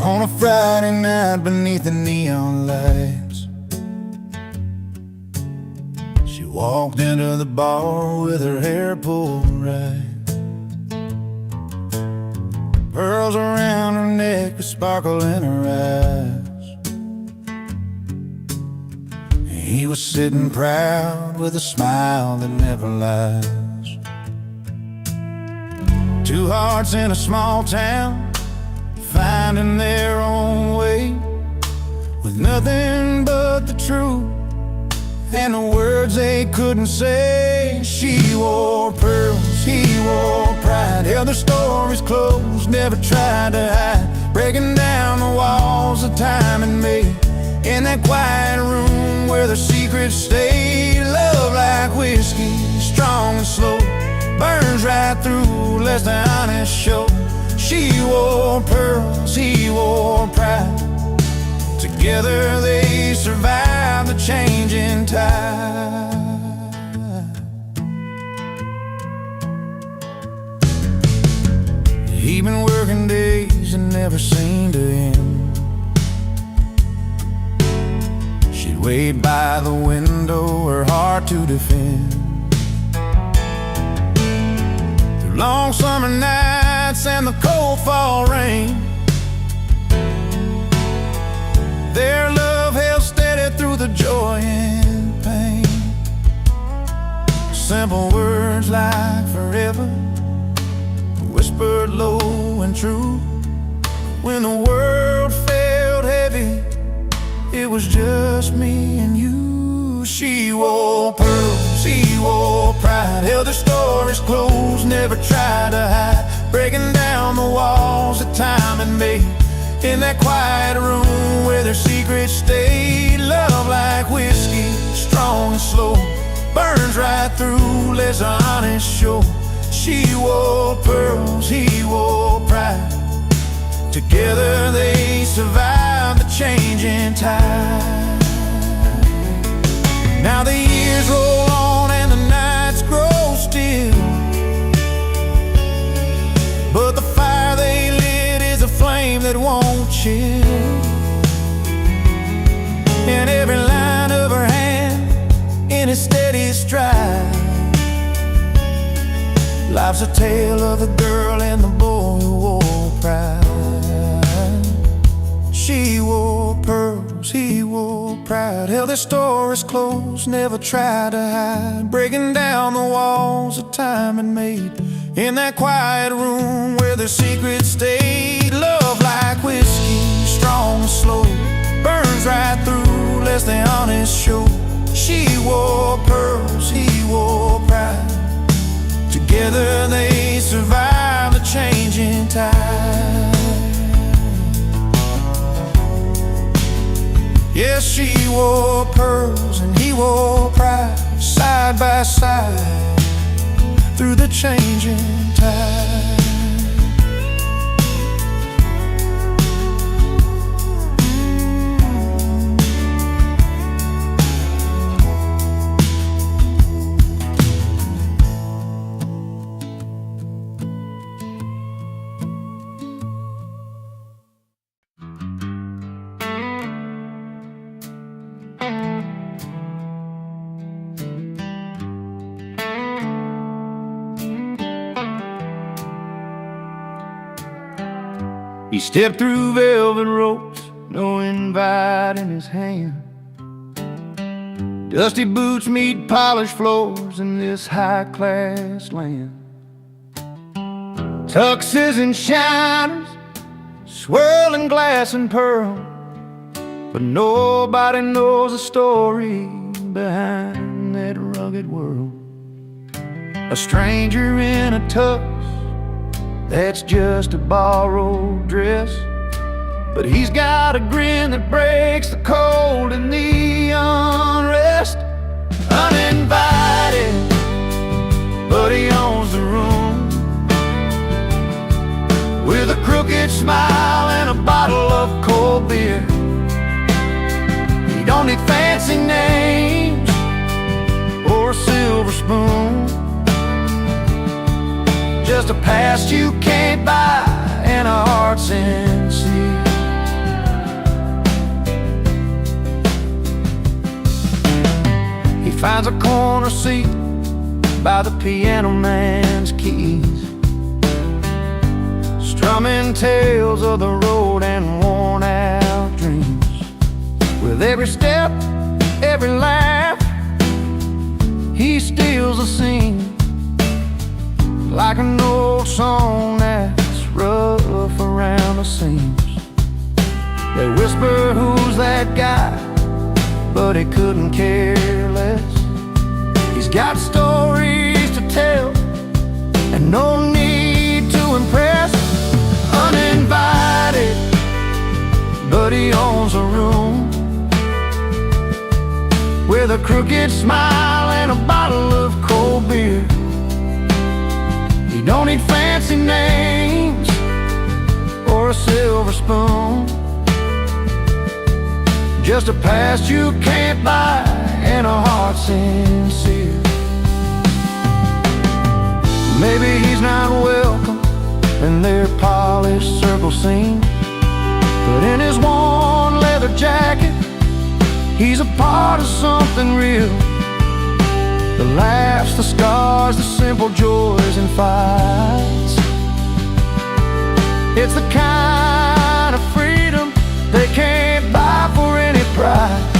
On a Friday night beneath the neon lights, she walked into the bar with her hair pulled right, pearls around her neck, a sparkle in her eyes. He was sitting proud with a smile that never lies. Two hearts in a small town, finding their own way, with nothing but the truth and the words they couldn't say. She wore pearls, he wore pride, held their stories close, never tried to hide, breaking down the walls of time had made. In that quiet room where their secrets stayed, love like whiskey, strong and slow, burns right through, lets the honest show. She wore pearls, he wore pride, together they survived the changing tide. He'd been working days and never seemed to end. She'd wait by the window, her heart to defend. Through long summer nights and the cold fall rain, their love held steady through the joy and pain. Simple words like forever, whispered low and true. When the world felt heavy, it was just me and you. She wore pearls, he wore pride, held their stories close, never tried to hide, breaking down the walls that time had made. In that quiet room where their secrets stayed, love like whiskey, strong and slow, burns right through, lets the honest show. She wore pearls, he wore pride, together they survived the changing tide. Now the years roll on and the nights grow still, but the fire they lit is a flame that won't chill. And every line of her hand in a steady stride, life's a tale of the girl and the boy who wore pride. She wore pearls, he wore pride, held their stories close, never tried to hide, breaking down the walls that time had made. In that quiet room where their secrets stayed, love like whiskey, strong and slow, burns right through, lets the honest show. She wore pearls, he wore pride, together they survived the changing tide. Yes, she wore pearls and he wore pride, side by side through the changing tide. He stepped through velvet ropes, no invite in his hand. Dusty boots meet polished floors in this high-class land. Tuxes and shiners, swirling glass and pearl, but nobody knows the story behind that rugged world. A stranger in a tux, that's just a borrowed dress, but he's got a grin that breaks the cold and the unrest. Uninvited, but he owns the room, with a crooked smile and a bottle of cold beer. He don't need fancy names or a silver spoon, just a past you can't buy and a heart sincere. finds a corner seat by the piano man's keys, strumming tales of the road and worn out dreams. With every step, every laugh, he steals a scene, like an old song that's rough around the seams. They whisper, "Who's that guy?" but he couldn't care less. He's got stories to tell and no need to impress. Uninvited, but he owns a room with a crooked smile and a bottle of cold beer. He don't need fancy names or a silver spoon, just a past you can't buy and a heart sincere. Maybe he's not welcome in their polished circle scene, but in his worn leather jacket, he's a part of something real. The laughs, the scars, the simple joys and fights. It's the kind of freedom they can't buy for any price.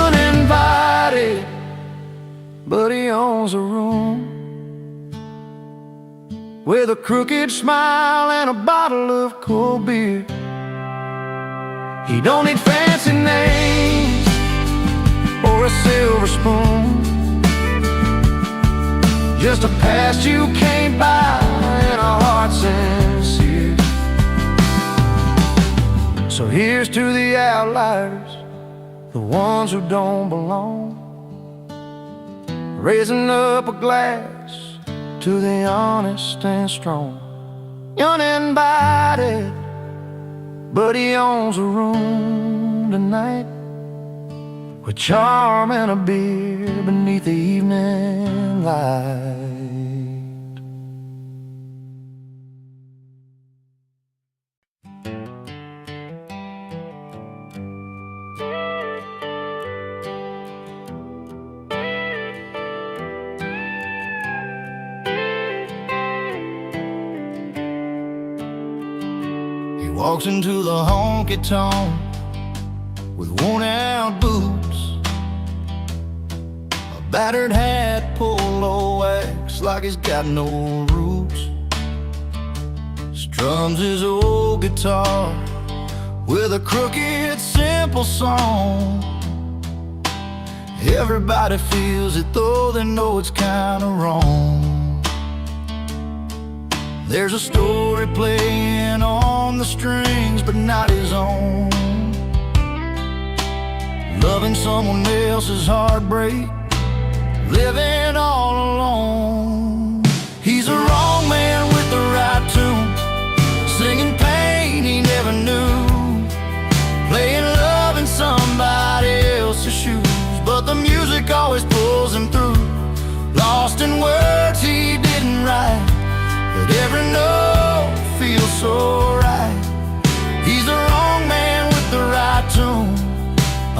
Uninvited, but he owns a room with a crooked smile and a bottle of cold beer. He don't need fancy names or a silver spoon, just a past you can't buy and a heart sincere. So here's to the outliers, the ones who don't belong, raising up a glass to the honest and strong. Uninvited, but he owns a room tonight, with charm and a beer beneath the evening light. He walks into the honky-tonk with worn-out boots, a battered hat pulled old wax like he's got no roots. Strums his old guitar with a crooked, simple song. Everybody feels it, though they know it's kinda wrong. There's a story playing on the strings, but not his own. Loving someone else's heartbreak, living all alone. He's a wrong man with the right tune, singing pain he never knew, playing love in somebody else's shoes, but the music always pulls him through. Lost in words he didn't write, but every note feels so right. He's the wrong man with the right tune,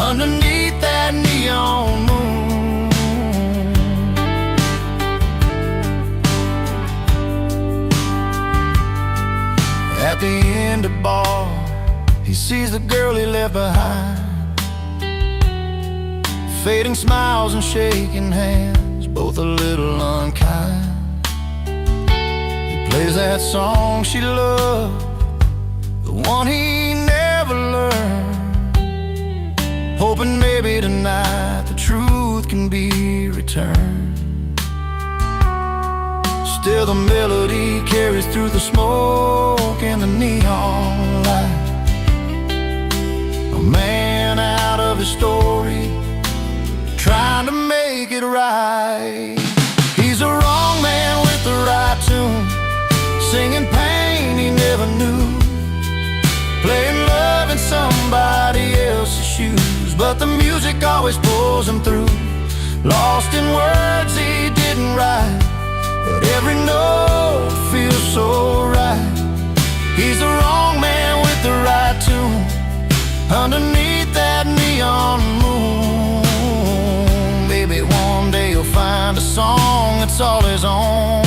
underneath that neon moon. At the end of bar, he sees the girl he left behind, fading smiles and shaking hands, both a little unkind. He plays that song she loved, the one he never learned, hoping maybe tonight the truth can be returned. Still the melody carries through the smoke and the neon light. A man out of his story, trying to make it right. He's a wrong man with the right tune, singing pain he never knew, playing love in somebody else's shoes, but the music always pulls him through. Lost in words he didn't write, but every note feels so right. He's the wrong man with the right tune, underneath that neon moon. Baby, all his own.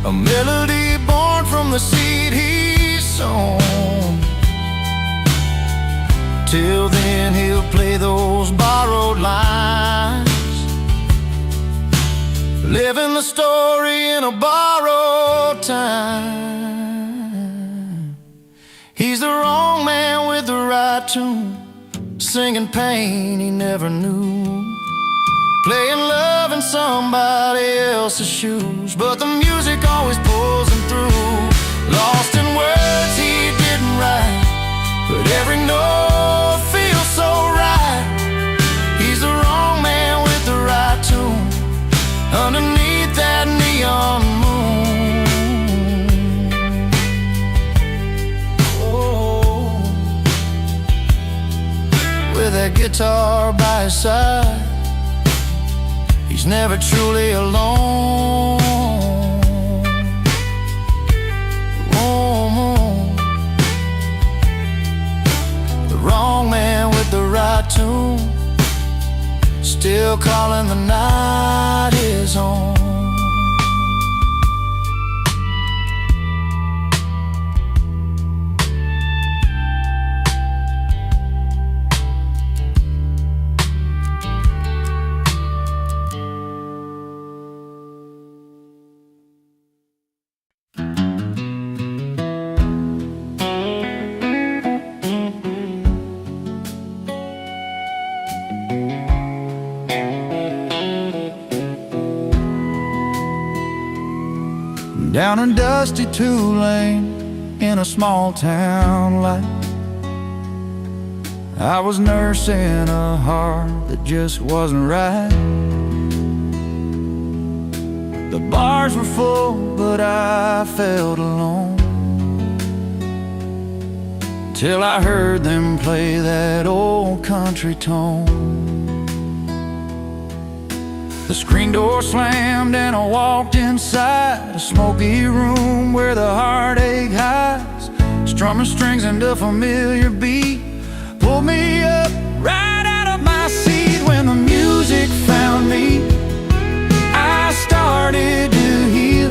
A melody born from the seed he's sown. Till then he'll play those borrowed lines, living the story in a borrowed time. He's the wrong man with the right tune, singing pain he never knew, playing love in somebody else's shoes. But the music always pulls him through, lost in words he didn't write, but every note feels so right. He's the wrong man with the right tune, underneath that neon moon. Oh, with that guitar by his side, he's never truly alone. The wrong man with the right tune, still calling the night his home. Down a dusty two-lane in a small town life, I was nursing a heart that just wasn't right. The bars were full, but I felt alone, till I heard them play that old country tone. The screen door slammed and I walked inside a smoky room where the heartache hides, strumming strings and a familiar beat pulled me up right out of my seat. When the music found me, I started to heal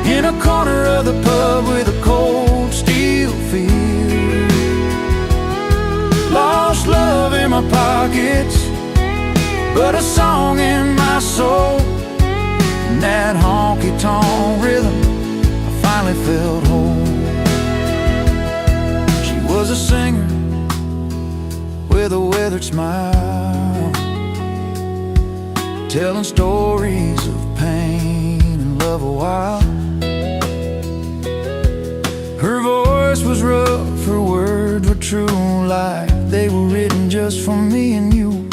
in a corner of the pub with a cold steel feel. Lost love in my pockets, but a song in my soul, and that honky-tonk rhythm, I finally felt whole. She was a singer with a weathered smile, telling stories of pain and love a while. Her voice was rough, her words were true, like they were written just for me and you.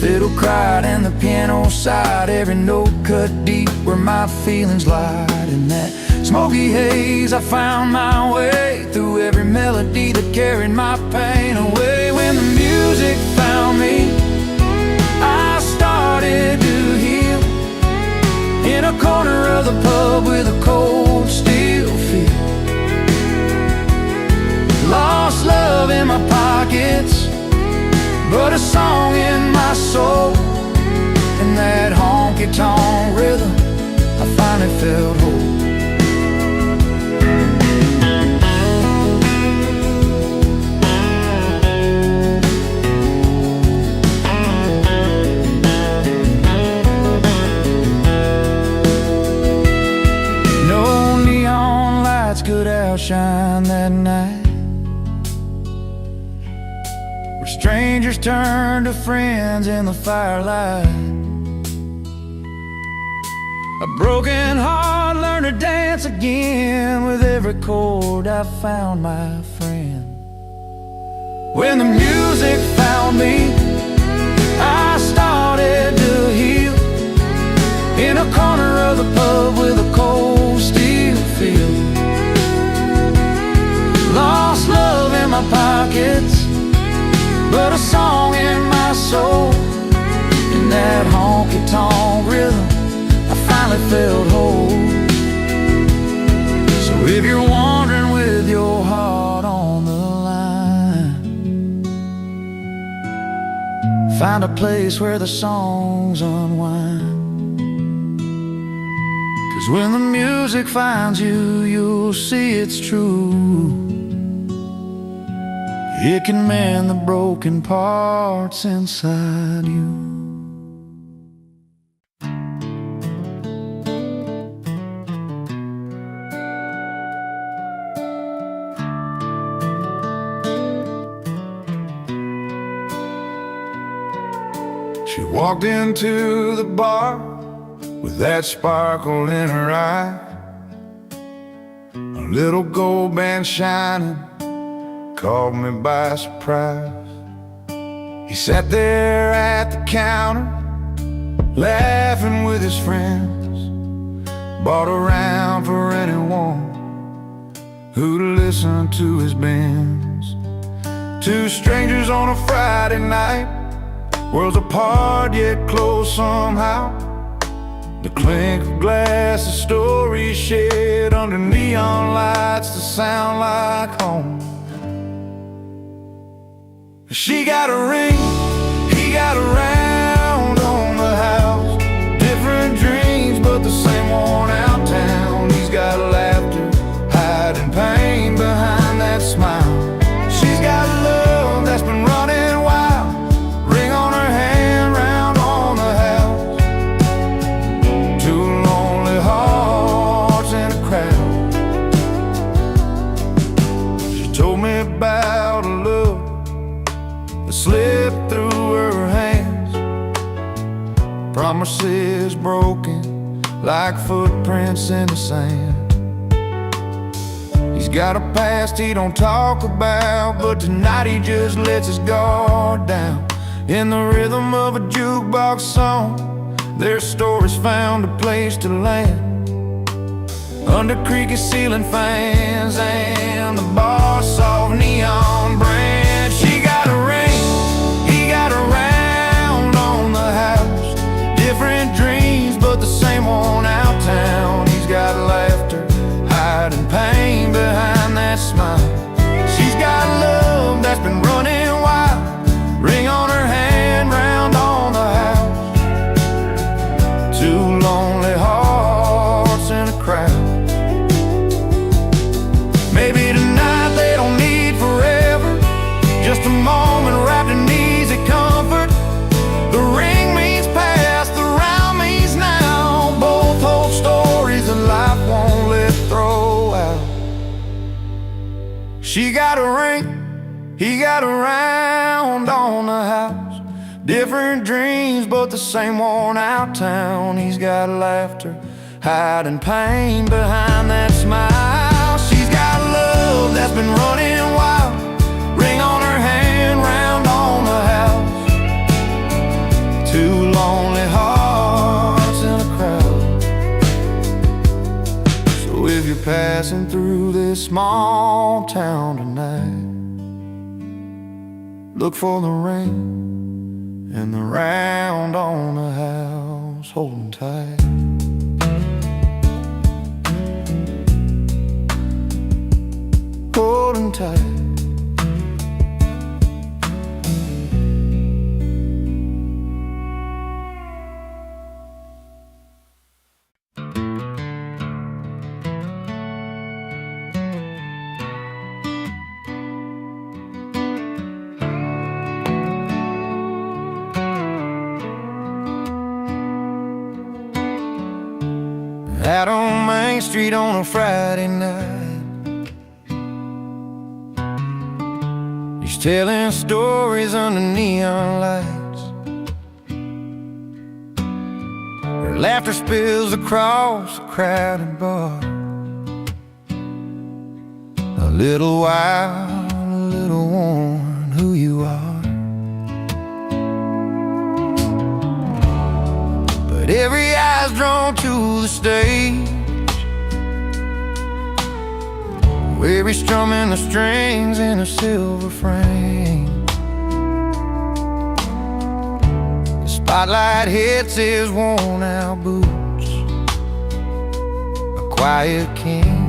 Fiddle cried and the piano sighed, every note cut deep where my feelings lied. In that smoky haze I found my way through every melody that carried my pain away. When the music found me, I started to heal in a corner of the pub with a cold steel feel. Lost love in my pockets, but a song in my soul, and that honky-tonk rhythm, I finally felt whole. No neon lights could outshine that night. Strangers turned to friends in the firelight. A broken heart learned to dance again. With every chord I found my friend. When the music found me, I started to heal in a corner of the pub with a cold steel feel. Lost love in my pockets, but a song in my soul, in that honky-tonk rhythm, I finally felt whole. So if you're wandering with your heart on the line, find find a place where the songs unwind. 'Cause when the music finds you, you'll see it's true. It can mend the broken parts inside you. She walked into the bar with that sparkle in her eye, a little gold band shining caught me by surprise. He sat there at the counter, laughing with his friends, bought around for anyone who'd listen to his bends. Two strangers on a Friday night, worlds apart yet close somehow. The clink of glass, the stories shared under neon lights that sound like home. She got a ring, he got a round on the house. Different dreams, but the same worn out town. He's got laughter, hiding pain behind that smile. She's got love that's been running wild, ring on her hand, round on the house. Two lonely hearts in a crowd. She told me about a love that slipped through her hands, promises broken like footprints in the sand. He's got a past he don't talk about, but tonight he just lets his guard down. In the rhythm of a jukebox song, their stories found a place to land, under creaky ceiling fans and the bar soft neon brand. She got a ring, he got a round on the house. Different dreams, but the same worn out town. He's got laughter, hiding pain behind that smile. She's got love that's been running wild, ring on her hand, round on the house. Two lonely hearts in a crowd. Maybe tonight they don't need forever, just a moment wrapped in easy comfort. The ring means past, the round means now. Both hold stories that life won't let throw out. She got a ring, he got a round on the house. Different dreams, but the same worn out town. He's got laughter, hiding pain behind that smile. She's got love that's been running wild, ring on her hand, round on the house. Two lonely hearts in a crowd. So if you're passing through this small town tonight, look for the ring and the round on the house, holding tight. Holding tight. Out on Main Street on a Friday night, he's telling stories under neon lights. Her laughter spills across a crowded bar. A little wild, a little worn, who you are. But every eye's drawn to the stage, where he's strumming the strings in a silver frame. The spotlight hits his worn out boots, a quiet king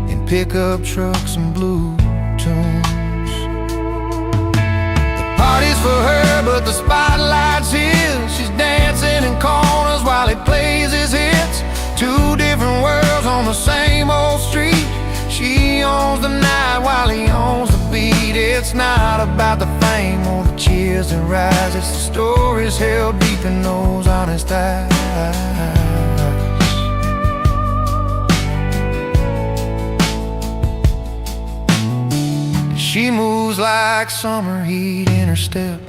in pickup trucks and blue tunes. The party's for her, but the spotlight's his. She's dancing in corners while he plays his hits. Two different worlds on the same old street. She owns the night while he owns the beat. It's not about the fame or the cheers that rise. It's the stories held deep in those honest eyes. She moves like summer heat in her step.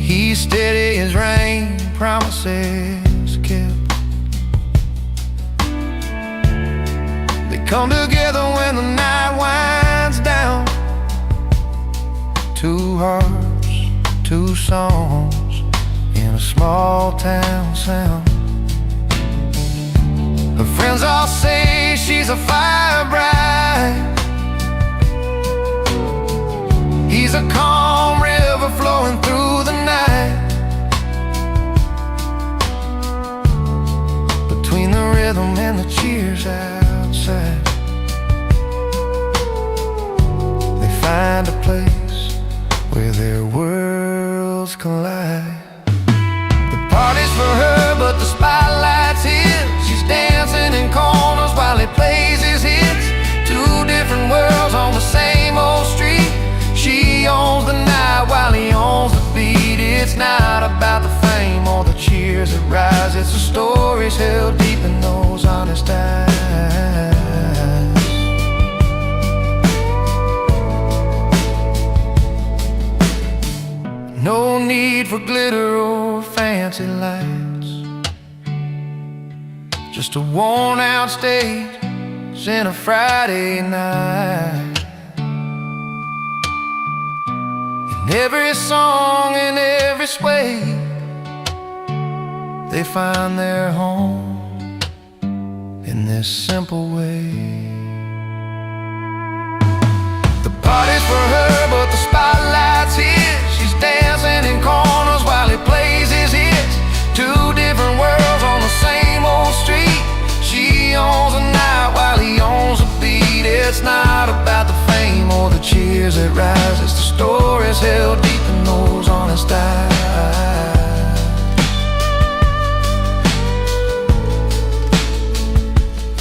He's steady as rain, promises kept. They come together when the night winds down. Two hearts, two songs in a small town sound. Her friends all say she's a fire bride. He's a calm river flowing through the night. Between the rhythm and the cheers outside, they find a place where their worlds collide. The party's for her, but the spotlight's his. She's dancing in corners while he plays his hits. Two different worlds on the same old street. She owns the night while he owns the beat. It's not about the fame or the cheers that rise. It's the stories held deep in those honest eyes. No need for glitter or fancy lights, just a worn-out stage and a Friday night. In every song, in every sway, they find their home in this simple way. The party's for her, but the spotlight's his. She's dancing in corners while he plays his hits. Two different worlds on the same old street. She owns the night while he owns the beat. It's not about the fame or the cheers that rise. It's the stories held deep in those honest eyes.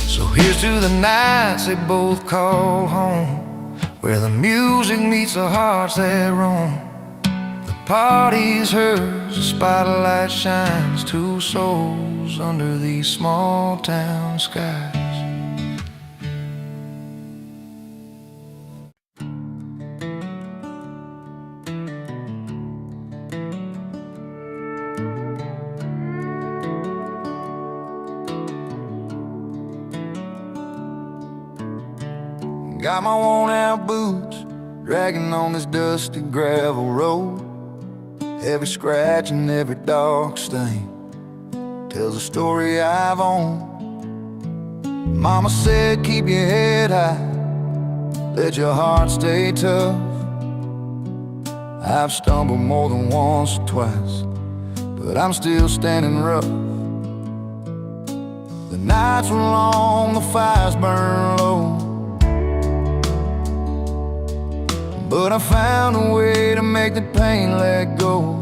So here's to the nights they both call home, where the music meets the hearts that roam. The party's hers, the spotlight shines. Two souls under these small town skies. Got my worn-out boots dragging on this dusty gravel road. Every scratch and every dark stain tells a story I've owned. Mama said keep your head high, let your heart stay tough. I've stumbled more than once or twice, but I'm still standing rough. The nights were long, the fires burn low, but I found a way to make the pain let go.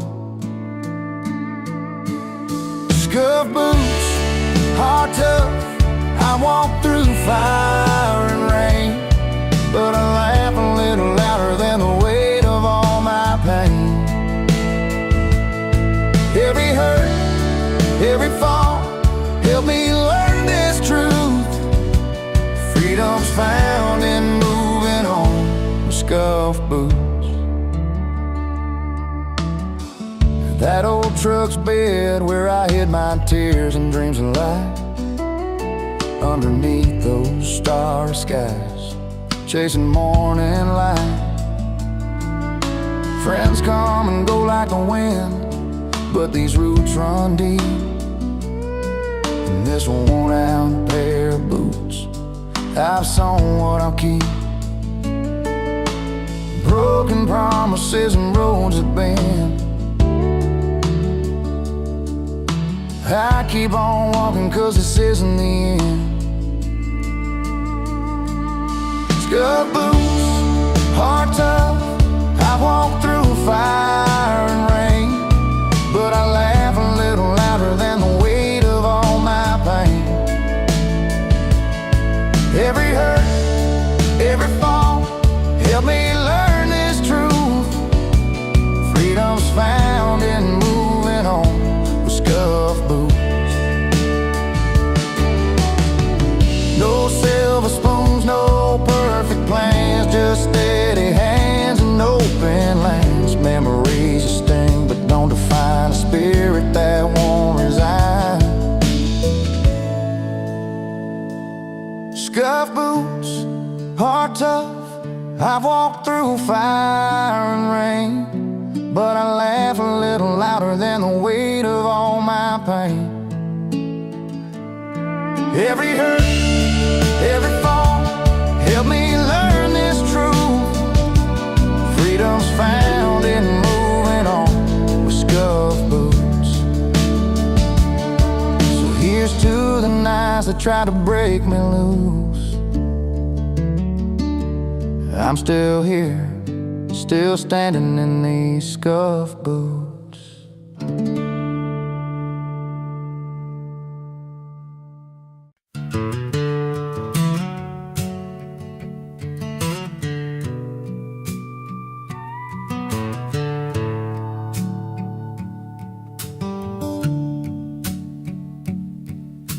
Scuff boots, heart tough, I walk through fire and rain, but I laugh a little louder than the weight of all my pain. Every hurt, every fall, helped me learn this truth. Freedom's found in moving on with scuff boots. That old truck's bed where I hid my tears and dreams of life, underneath those starry skies, chasing morning light. Friends come and go like the wind, but these roots run deep. And this worn-out pair of boots, I've sown what I'll keep. Broken promises and roads that bend, I keep on walking 'cause this isn't the end. Scuff boots, heart tough. I walk through fire and rain, but I laugh a little louder than the weight of all my pain. Every hurt, every fall, help me learn this truth. Freedom's found in moving on with scuffed boots. No silver spoons, no perfect plans, just steady hands and open lands. Memories that sting but don't define a spirit that won't resign. Scuffed boots, heart tough. I've walked through fire and rain, but I laugh a little louder than the weight of all my pain. Every hurt, every fall, help me learn this truth. Freedom's found in moving on with scuffed boots. So here's to the nights that try to break me loose. I'm still here, still standing in these scuffed boots.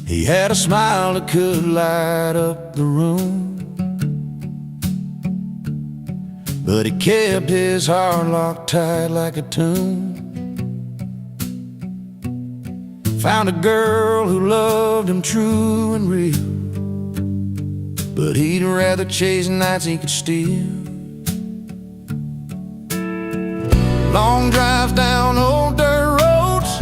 He had a smile that could light up the room, but he kept his heart locked tight like a tomb. Found a girl who loved him true and real, but he'd rather chase nights he could steal. Long drives down old dirt roads,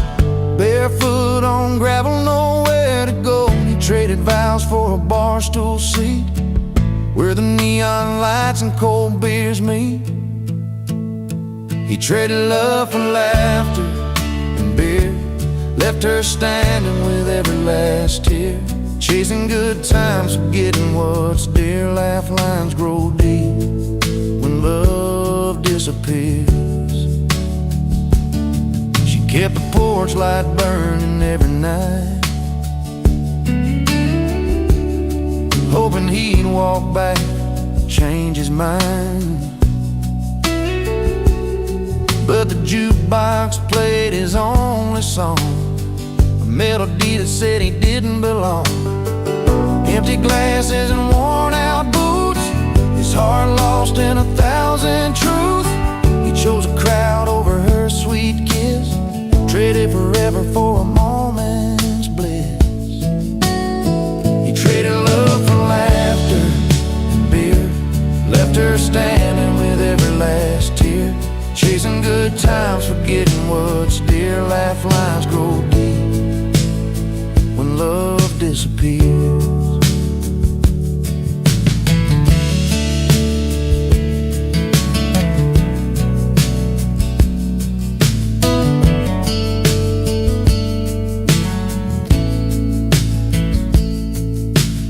barefoot on gravel, nowhere to go. He traded vows for a bar stool seat where the neon lights and cold beers meet. He traded love for laughter and beer, left her standing with every last tear. Chasing good times, forgetting what's dear. Laugh lines grow deep when love disappears. She kept the porch light burning every night, hoping he'd walk back, change his mind. But the jukebox played his only song, a melody that said he didn't belong. Empty glasses and worn out boots, his heart lost in 1,000 truths. He chose a crowd over her sweet kiss, traded forever for a moment's bliss. He traded love for laughter and beer, left her standing with every last tear. Chasing good times, forgetting what's dear. Laugh lines grow deep when love disappears.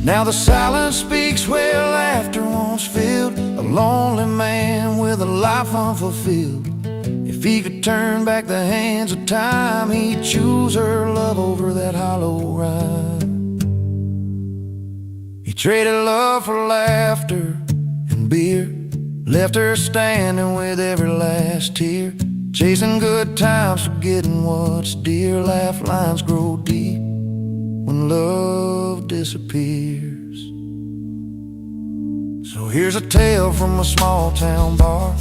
Now the silence speaks where laughter once filled, a lonely man with a life unfulfilled. If he could turn back the hands of time, he'd choose her love over that hollow rhyme. He traded love for laughter and beer, left her standing with every last tear. Chasing good times, forgetting what's dear. Laugh lines grow deep when love disappears. So here's a tale from a small town bar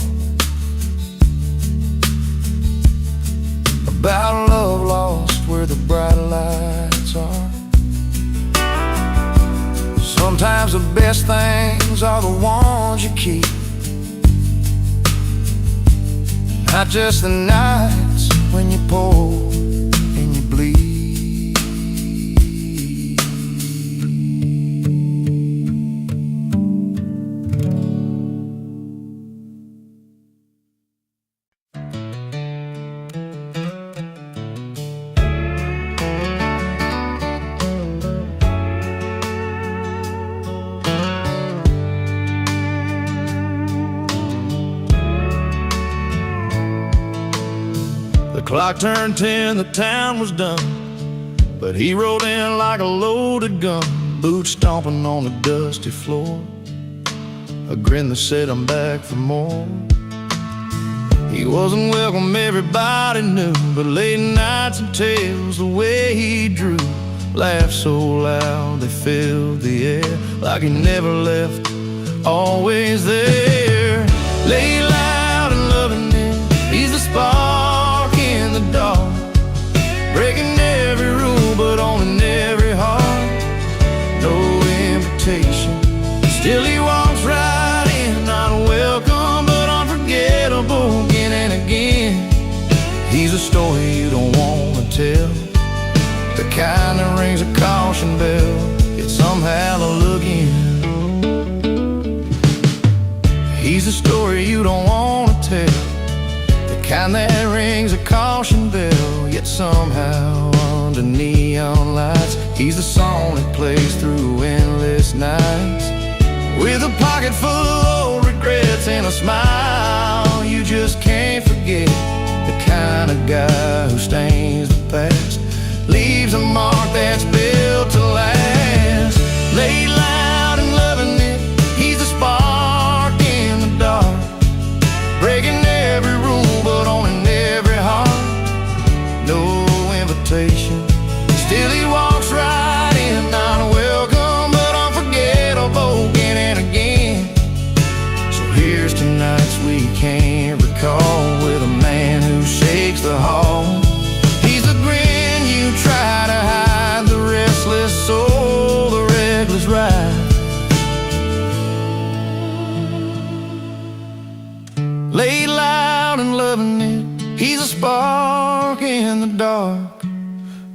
about love lost where the bright lights are. Sometimes the best things are the ones you keep, not just the nights when you pour and you bleed. clock turned 10, the town was done, but he rode in like a loaded gun, boots stomping on the dusty floor, a grin that said I'm back for more. He wasn't welcome, everybody knew, but late nights and tales, the way he drew, laughed so loud they filled the air, like he never left, always there. Lay loud and loving it, he's the spark in the dark, breaking every rule but owning every heart. No invitation, still he walks right in, not welcome but unforgettable again and again. He's a story you don't want to tell, the kind that rings a caution bell, yet somehow the look in. He's a story you don't want to tell, the kind that rings a caution bell, yet somehow under neon lights, he's the song that plays through endless nights. With a pocket full of old regrets and a smile you just can't forget, the kind of guy who stains the past, leaves a mark that's built to last. Lay loud and loving it, he's the spark in the dark, breaking every rule but owning every heart. No invitation, still he walks right in, not welcome but unforgettable again and again. So here's tonight's we can't recall, with a man who shakes the hall. He's the grin you try to hide, the restless soul, the reckless ride. Lay loud and loving it, he's a spark in the dark,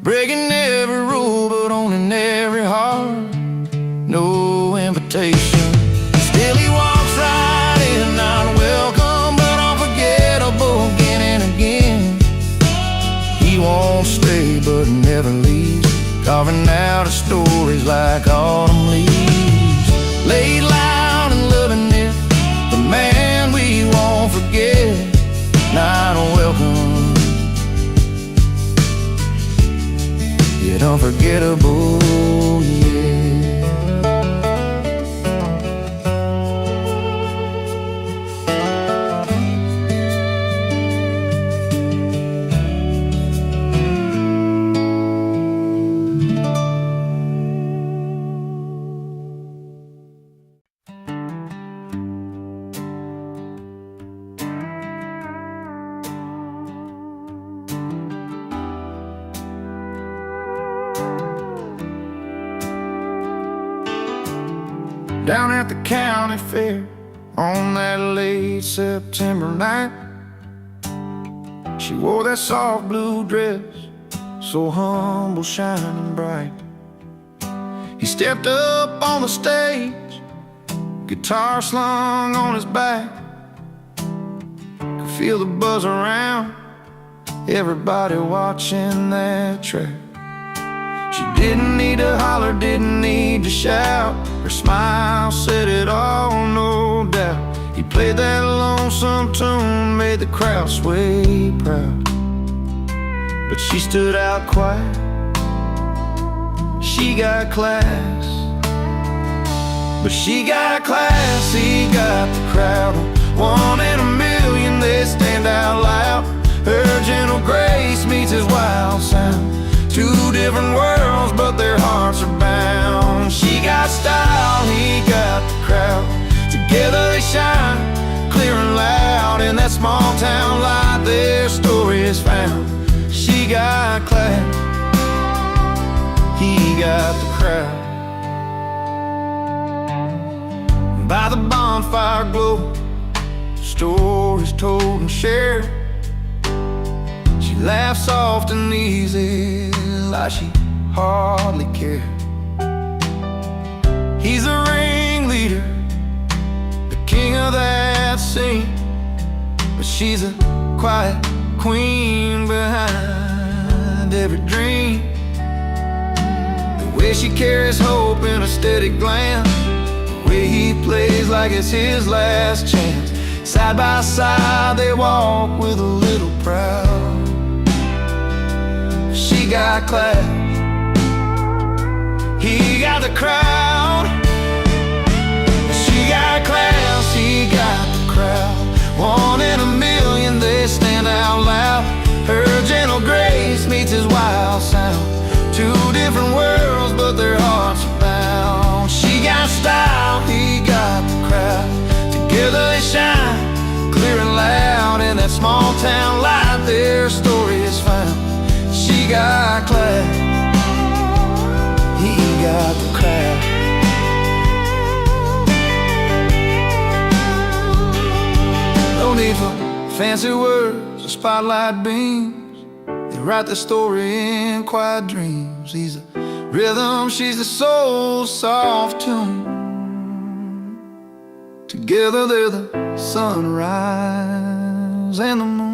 breaking every rule but owning every heart. No invitation, still he walks right in, not welcome but unforgettable again and again. He won't stay but never leaves, carving out his stories like autumn leaves. Lay loud and loving it, the man we won't forget, not welcome yet unforgettable, yeah. Down at the county fair on that late September night, she wore that soft blue dress, so humble, shining bright. He stepped up on the stage, guitar slung on his back, could feel the buzz around, everybody watching that track. She didn't need to holler, didn't need to shout, her smile said it all, no doubt. He played that lonesome tune, made the crowd sway proud. But she stood out quiet, she got class. But she got class, he got the crowd. One in a million, they stand out loud. Her gentle grace meets his wild sound, two different worlds, but their hearts are bound. She got style, he got the crowd. Together they shine, clear and loud. In that small town light, their story is found. She got class, he got the crowd. By the bonfire glow, stories told and shared, she laughed soft and easy, like she hardly cared. He's the ringleader, the king of that scene, but she's a quiet queen behind every dream. The way she carries hope in a steady glance, the way he plays like it's his last chance. Side by side they walk with a little proud. got class. He got the crowd. She got class, he got the crowd. 1 in a million, they stand out loud. Her gentle grace meets his wild sound. 2 different worlds, but their hearts are bound. She got style, he got the crowd. Together they shine, clear and loud. In that small town light, their story is found. She got class, he got the crowd. No need for fancy words or spotlight beams. They write the story in quiet dreams. He's the rhythm, she's the soul, soft tune. Together they're the sunrise and the moon.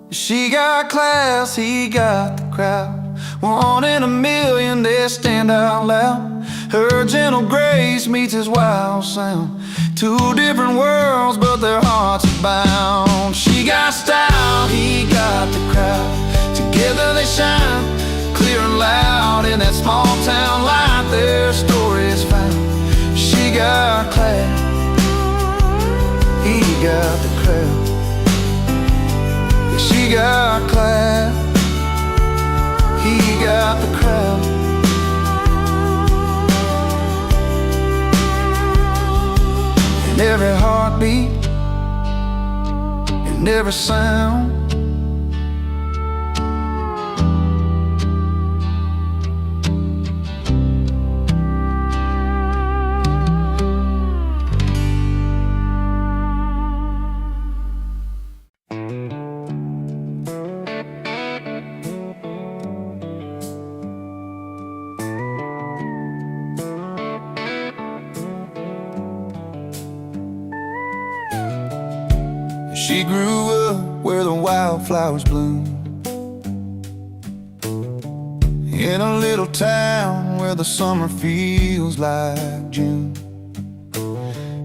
She got class, he got the crowd. 1 in a million, they stand out loud. Her gentle grace meets his wild sound. 2 different worlds, but their hearts are bound. She got style, he got the crowd. Together they shine, clear and loud. In that small town light, their story is found. She got class, he got the crowd. She got class, he got the crowd. In every heartbeat, in every sound, she grew up where the wildflowers bloom, in a little town where the summer feels like June.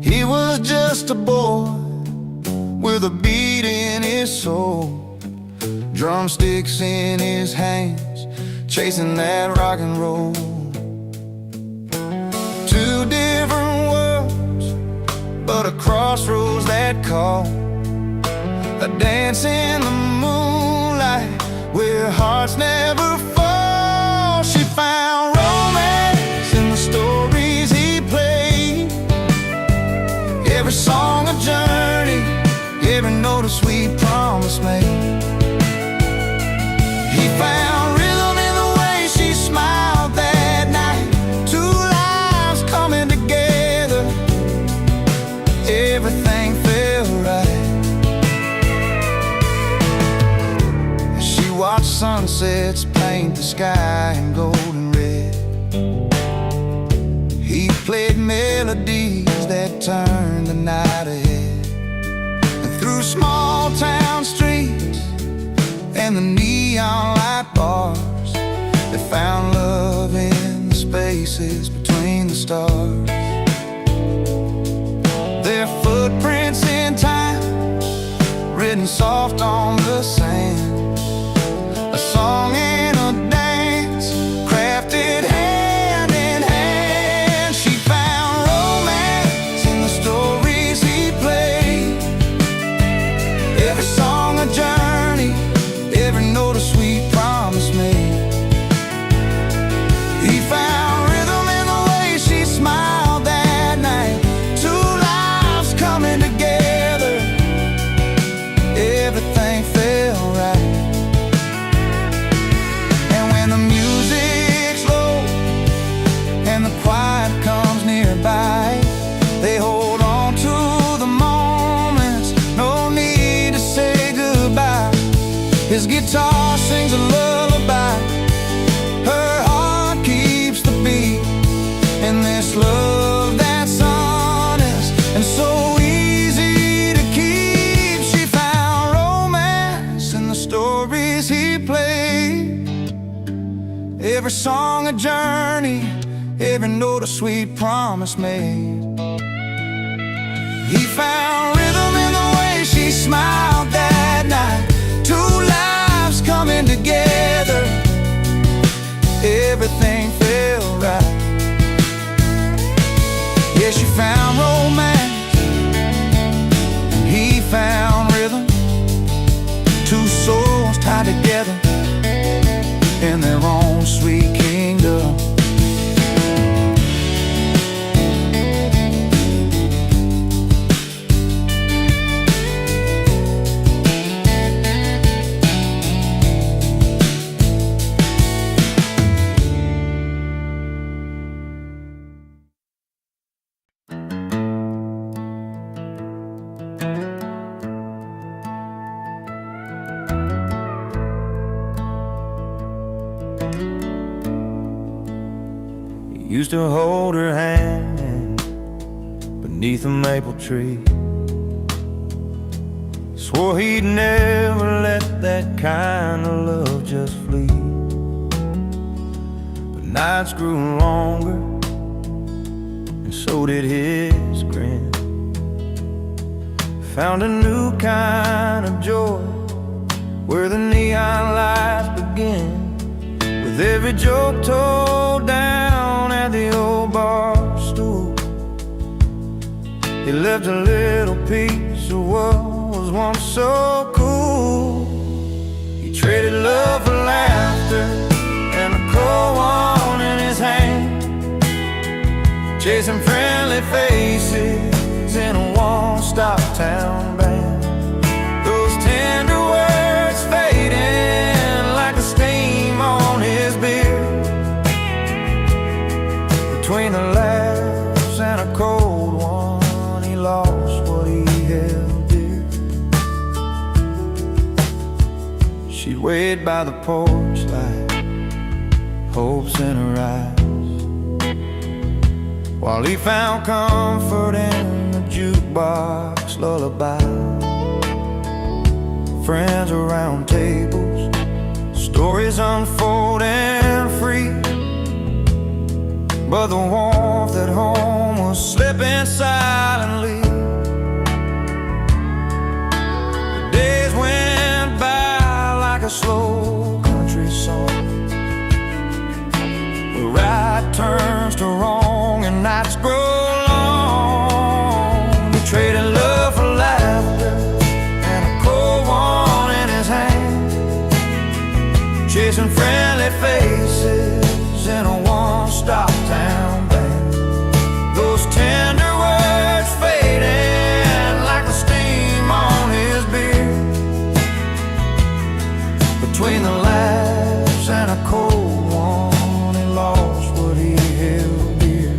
He was just a boy with a beat in his soul, drumsticks in his hands, chasing that rock and roll. 2 different worlds, but a crossroads that call. A dance in the moonlight where hearts never fall. She found romance in the stories he played. Every song a journey, every note a sweet promise made. He found rhythm in the way she smiled that night. 2 lives coming together, everything felt right. Watch sunsets paint the sky in golden red. He played melodies that turned the night ahead. And through small town streets and the neon light bars, they found love in the spaces between the stars. Their footprints in time, written soft on the sand. A song and a dance, crafted hand in hand. She found romance in the stories he played. Every song a journey, every note a sweet promise made. He found rhythm in the way she smiled that night. 2 lives coming together, everything felt right. The music's low and the quiet comes nearby. They hold on to the moments, no need to say goodbye. His guitar sings a lullaby, her heart keeps the beat. And this love that's honest and so easy to keep. She found romance in the stories he played. Every song a journey, every note a sweet promise made. He found rhythm in the way she smiled that night. 2 lives come coming together, everything felt right. Yeah, she found romance, and he found rhythm. Two souls tied together in their own sweet kingdom. Used to hold her hand beneath a maple tree. Swore he'd never let that kind of love just flee. But nights grew longer, and so did his grin. Found a new kind of joy where the neon lights begin. With every joke told down at the old bar stool, he left a little piece of what was once so cool. He traded love for laughter and a cold one in his hand, chasing friendly faces in a one-stop town band. Those tender words fading like the steam on his beard. Between the laughs and a cold one, he lost what he held dear. She'd wait by the porch light, hopes in her eyes, while he found comfort in the jukebox lullaby. Friends around tables, stories unfolding free, but the warmth at home was slipping silently. The days went by like a slow country song, where right turns to wrong and nights grow long. He traded love for laughter and a cold one in his hand, chasing friendly faces in a one-stop town band. Those tender words fading like the steam on his beard. Between the laughs and a cold one, he lost what he held dear.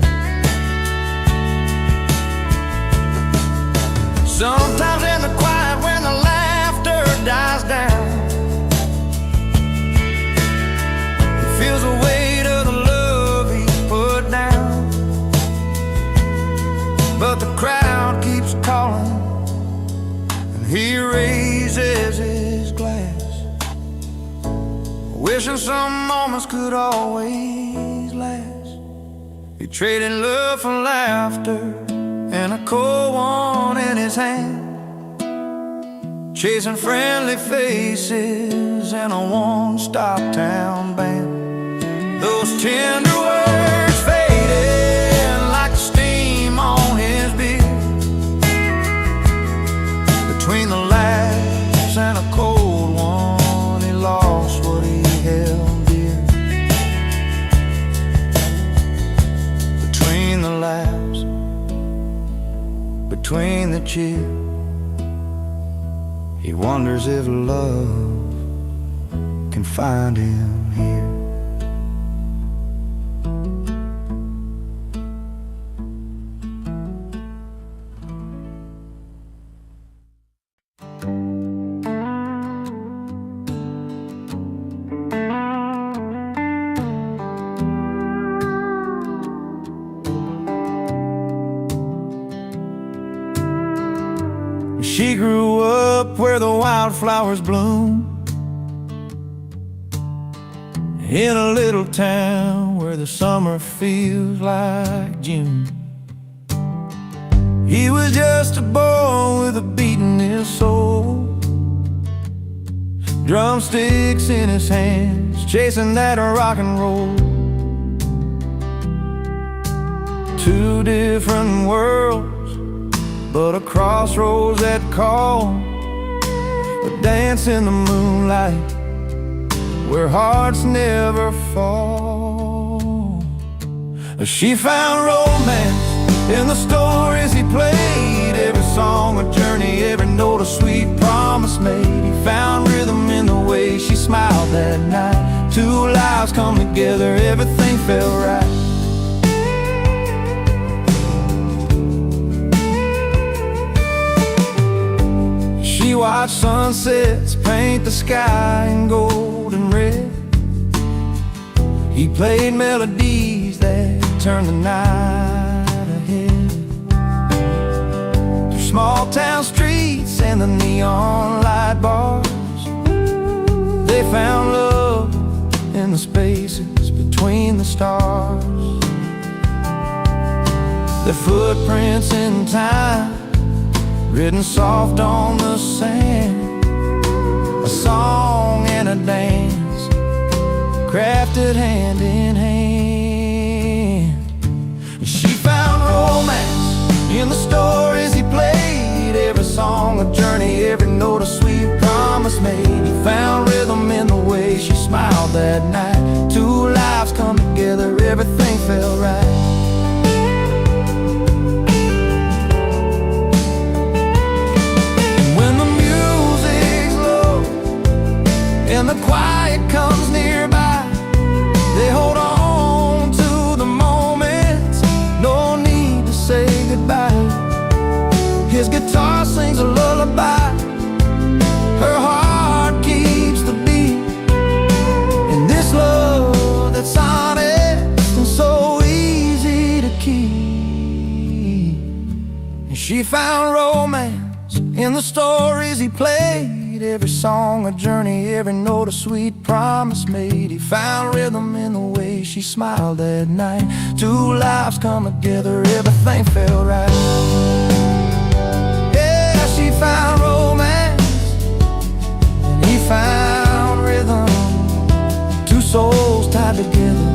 Sometimes in the quiet when the laughter dies down, he feels the weight of the love he put down. But the crowd keeps calling, and he raises his glass, wishing some moments could always last. He traded love for laughter and a cold one in his hand, chasing friendly faces in a one-stop town band. Those tender words faded like the steam on his beard. Between the laughs and a cold one, he lost what he held dear. Between the laughs, between the cheer, he wonders if love can find him here. She grew up where the wildflowers bloom, in a little town where the summer feels like June. He was just a boy with a beat in his soul, drumsticks in his hands, chasing that rock and roll. Two different worlds, but a crossroads that call. A dance in the moonlight where hearts never fall. She found romance in the stories he played, every song a journey, every note a sweet promise made. He found rhythm in the way she smiled that night. Two lives come together, everything felt right. She watched sunsets paint the sky in gold and red. He played melodies that turned the night ahead. Through small town streets and the neon light bars, they found love in the spaces between the stars. Their footprints in time, written soft on the sand. A song and a dance, crafted hand in hand. She found romance in the stories he played, every song a journey, every note a sweet promise made. He found rhythm in the way she smiled that night. Two lives come together, everything felt right. And the quiet comes nearby, they hold on to the moments, no need to say goodbye. His guitar sings a lullaby, her heart keeps the beat. And this love that's honest and so easy to keep. And she found romance in the stories he played, every song a journey, every note a sweet promise made. He found rhythm in the way she smiled that night. Two lives come together, everything felt right. Yeah, she found romance and he found rhythm. Two souls tied together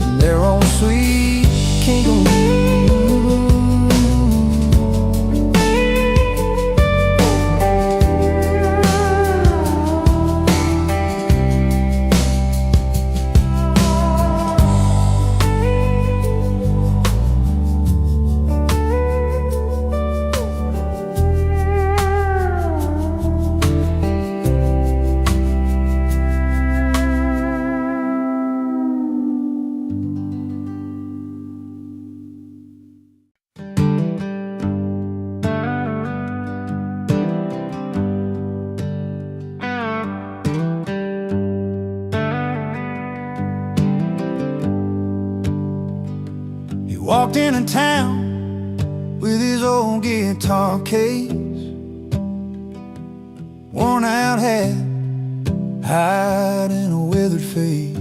in their own sweet kingdom. Walked into town with his old guitar case, worn out hat, hiding a withered face.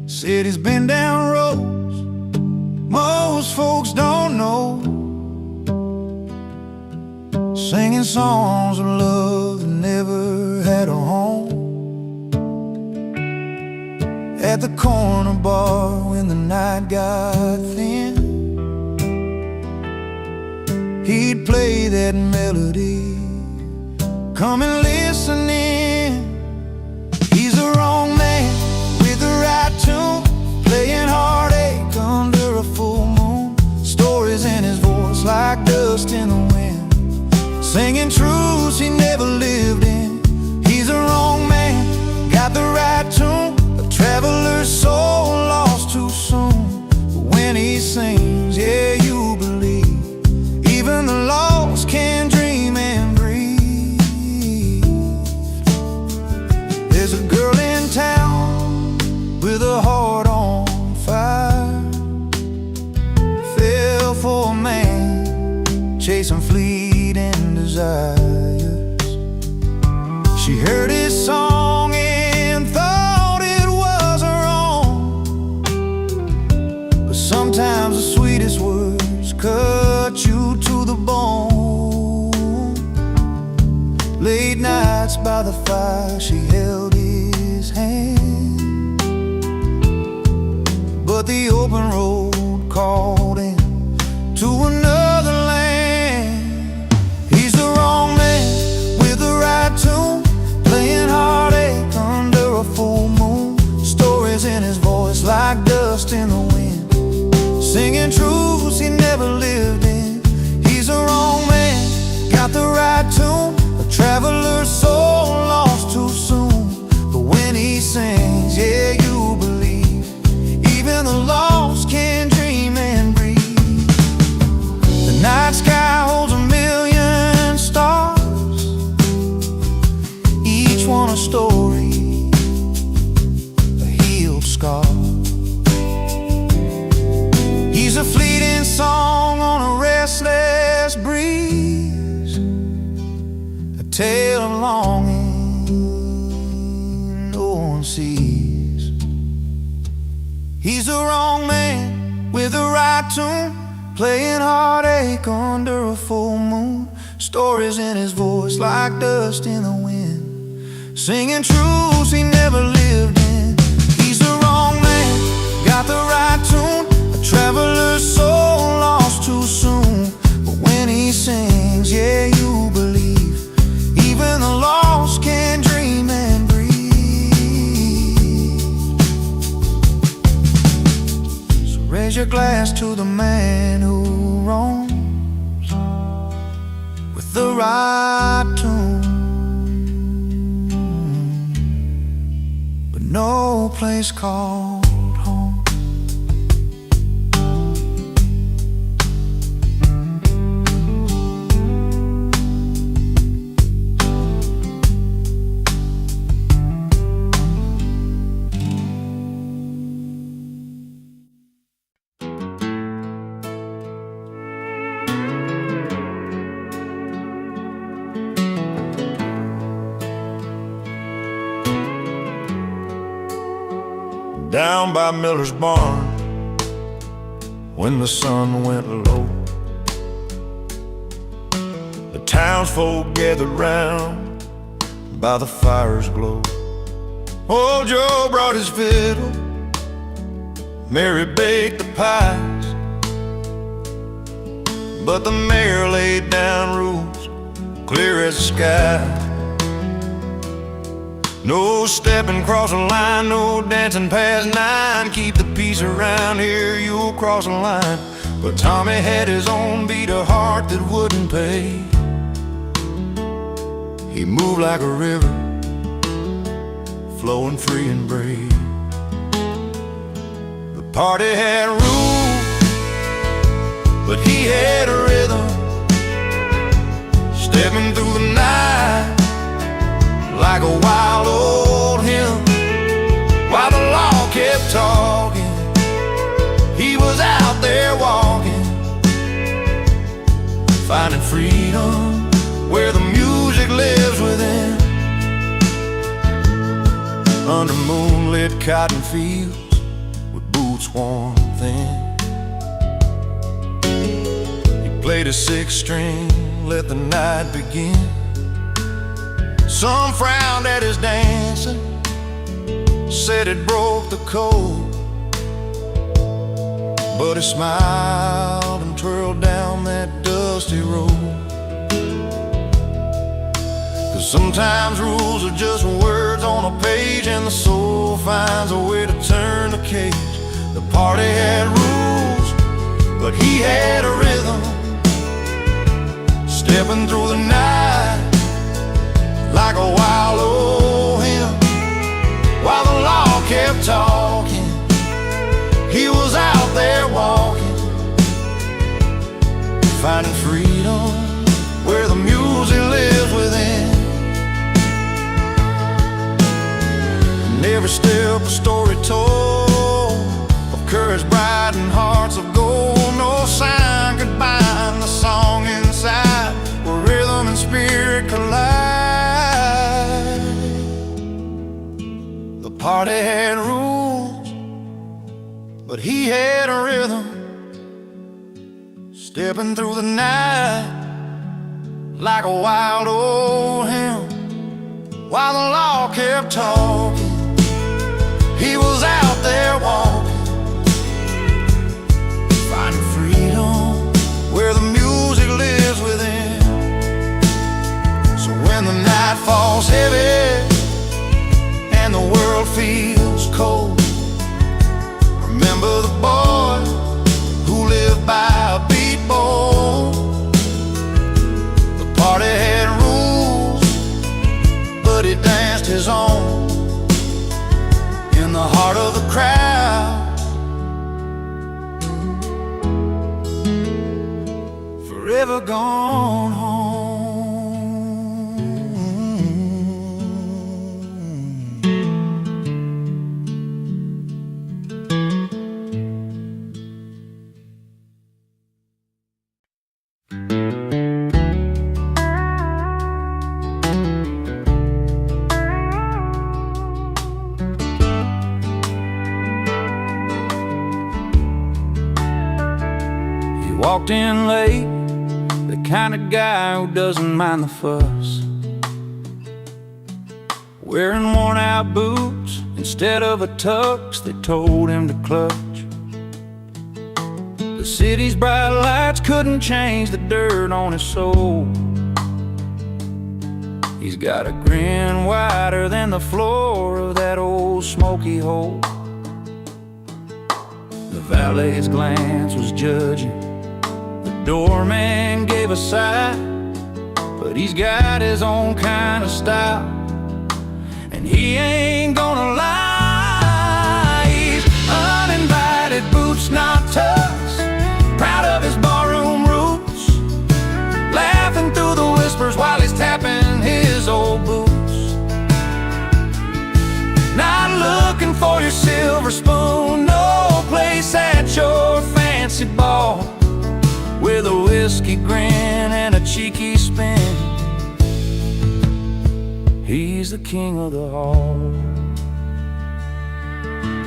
Said he's been down roads most folks don't know, singing songs of love that never had a home. At the corner bar when the night got thin, he'd play that melody, come and listen in. He's the wrong man with the right tune, playing heartache under a full moon. Stories in his voice like dust in the wind, singing truths he never lived in. He's the wrong man, got the right tune, traveler's soul lost too soon. But when he sings, yeah, you believe even the lost can dream and breathe. There's a girl in town with a heart on fire, fell for a man chasing fleeting desires. She heard his song and thought it was her own, but sometimes the sweetest words cut you to the bone. Late night by the fire, she held his hand. But the open road called him to another land. He's the wrong man with the right tune, playing heartache under a full moon. Stories in his voice like dust in the wind, singing truths he never lived in. He's the wrong man, got the right tune, a traveler's soul lost too soon. But when he sings, yeah, you believe, even the lost can dream and breathe. The night sky holds a million stars, each one a story, a healed scar. He's a fleeting song on a restless breeze, a tale of longing no one sees. He's the wrong man with the right tune, playing heartache under a full moon. Stories in his voice like dust in the wind, singing truths he never lived in. He's the wrong man, got the right tune, a traveler's soul lost too soon. But when he sings, yeah, you believe, even the lost can dream and breathe. So raise your glass to the man who roams with the right tune, but no place called home. Down by Miller's barn, when the sun went low, the townsfolk gathered round by the fire's glow. Old Joe brought his fiddle, Mary baked the pies, but the mayor laid down rules clear as the sky. No stepping across the line, no dancing past 9. Keep the peace around here, you'll cross the line. But Tommy had his own beat, a heart that wouldn't pay. He moved like a river, flowing free and brave. The party had rules, but he had a rhythm, stepping through the night like a wild old hymn. While the law kept talking, he was out there walking, finding freedom where the music lives within. Under moonlit cotton fields with boots worn thin, he played a 6-string, let the night begin. Some frowned at his dancing, said it broke the code, but he smiled and twirled down that dusty road. 'Cause sometimes rules are just words on a page, and the soul finds a way to turn the cage. The party had rules, but he had a rhythm, stepping through the night like a wild old hymn. While the law kept talking, he was out there walking, finding freedom where the music lives within. And every step a story told of courage bright and hearts of gold. No sign could bind the song inside, where rhythm and spirit collide. The party had rules, but he had a rhythm, stepping through the night like a wild old hymn. while the law kept talking. He was out there walking, finding freedom where the music lives within. So when the night falls heavy and the world feels cold, remember the boy who lived by a beat bowl. The party had rules, but he danced his own in the heart of the crowd, forever gone home. Walked in late, the kind of guy who doesn't mind the fuss, wearing worn out boots instead of a tux they told him to clutch. The city's bright lights couldn't change the dirt on his soul. He's got a grin wider than the floor of that old smoky hole. The valet's glance was judging, doorman gave a sigh, but he's got his own kind of style, and he ain't gonna lie. He's uninvited, boots not tucks, proud of his barroom roots, laughing through the whispers while he's tapping his old boots. Not looking for your silver spoon, no place at your fancy ball, with a whiskey grin and a cheeky spin. He's the king of the hall.